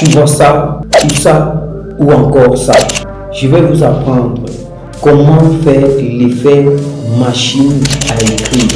Tu vois ça, ou ça, ou encore ça. Je vais vous apprendre comment faire l'effet machine à écrire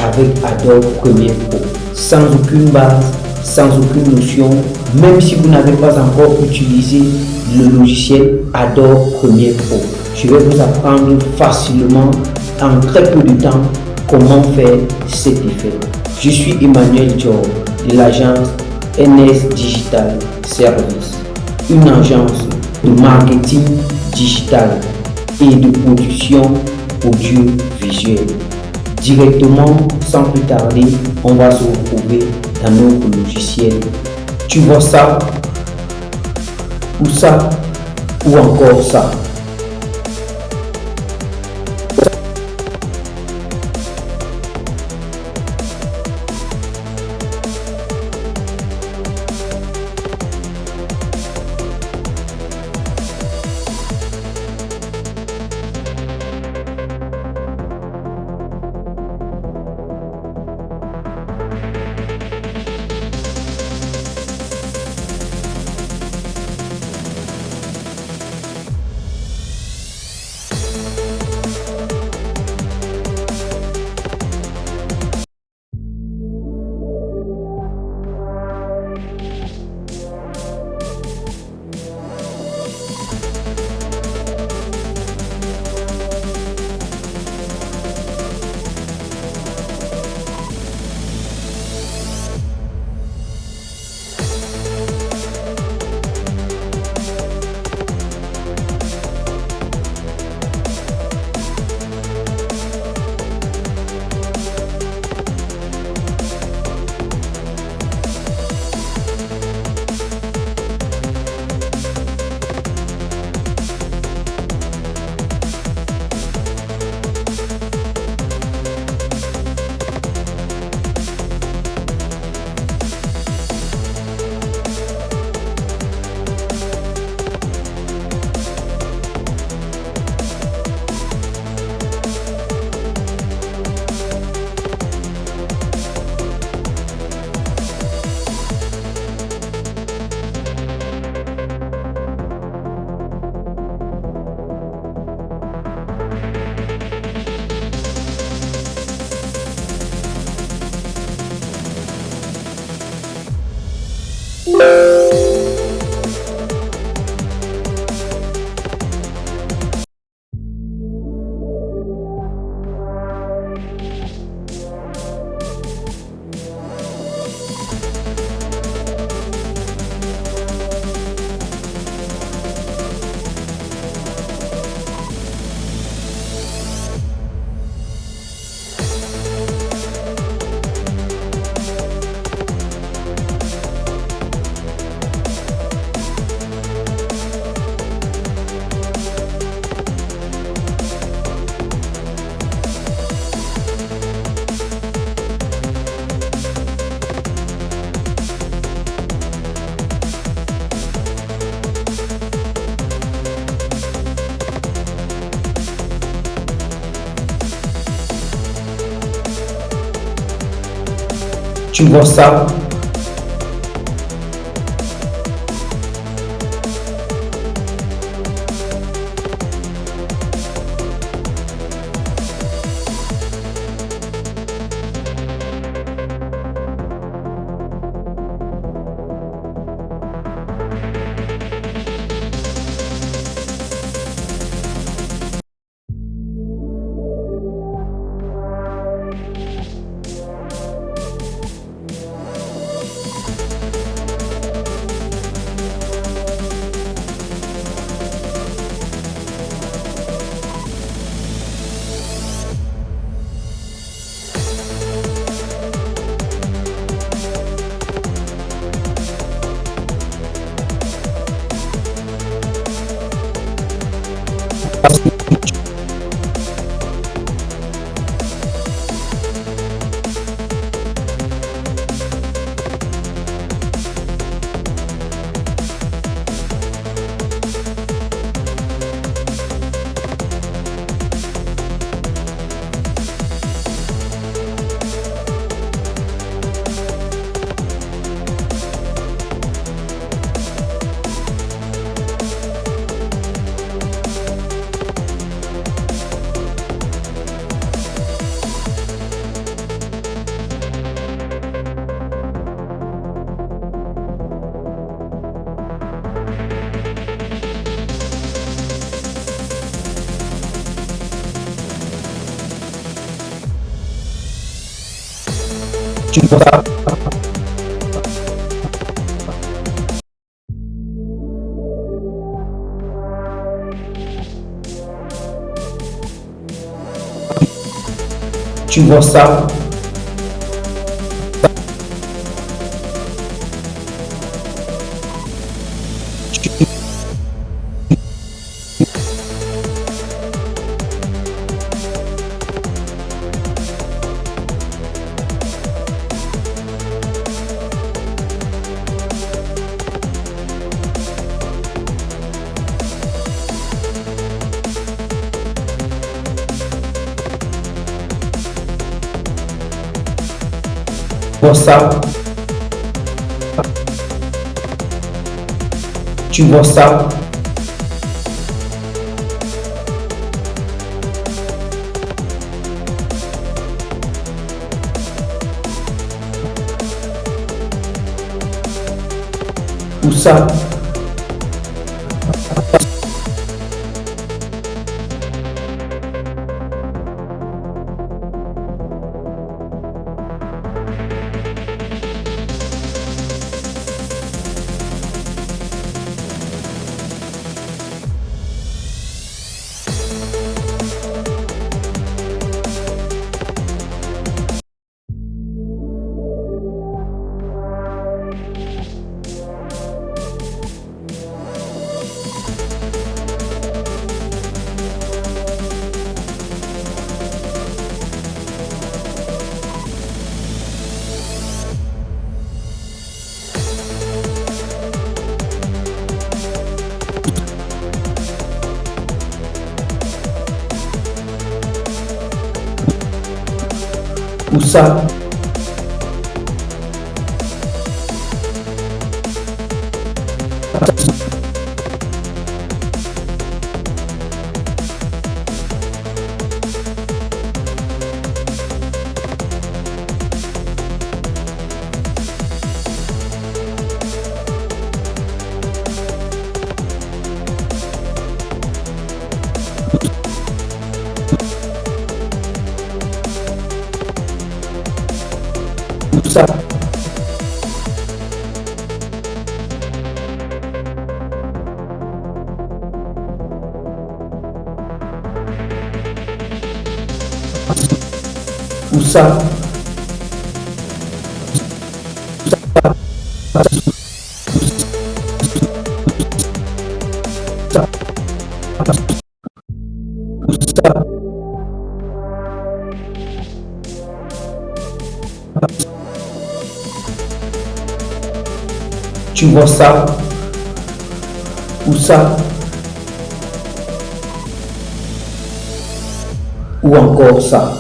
avec Adobe Premiere Pro. Sans aucune base, sans aucune notion, même si vous n'avez pas encore utilisé le logiciel Adobe Premiere Pro. Je vais vous apprendre facilement, en très peu de temps, comment faire cet effet. Je suis Emmanuel Dior de l'agence NS Digital Service, une agence de marketing digital et de production audiovisuelle. Directement, sans plus tarder, on va se retrouver dans notre logiciel. Tu vois ça, ou ça, ou encore ça. Tu vois ça? Tu vois ça? Tu vois ça? Vois ça? Tu vois ça? Où ça? Où ça? Où ça? Où ça? Tu vois ça? Où ça? Ou encore ça?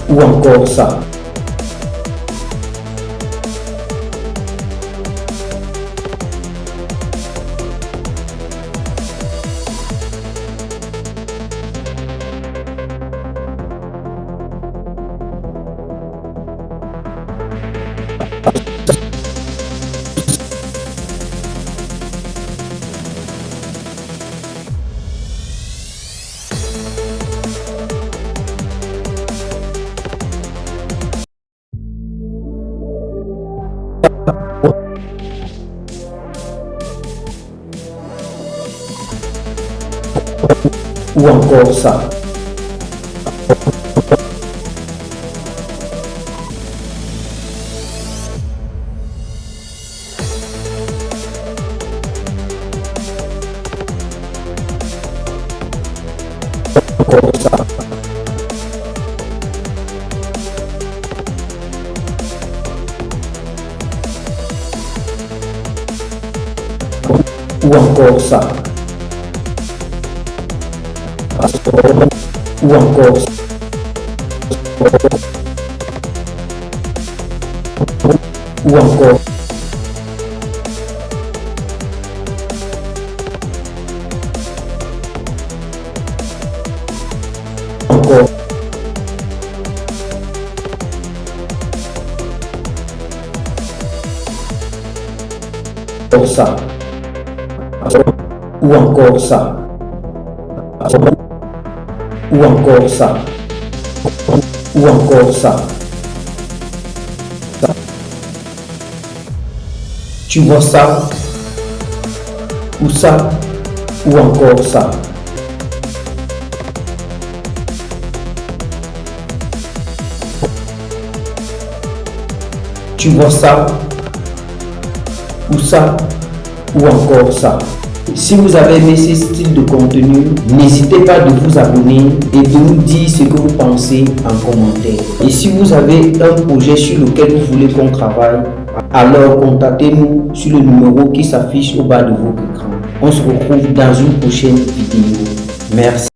Ou encore ça? Ou encore ça? Encore ça? Ou encore ça? Ou encore ça? Ou encore ça, ou encore ça, ou encore ça, ou encore ça. Tu vois ça, ou ça, ou encore ça. Tu vois ça, ou ça, ou encore ça. Si vous avez aimé ce style de contenu, n'hésitez pas de vous abonner et de nous dire ce que vous pensez en commentaire. Et si vous avez un projet sur lequel vous voulez qu'on travaille, alors contactez-nous sur le numéro qui s'affiche au bas de votre écran. On se retrouve dans une prochaine vidéo. Merci.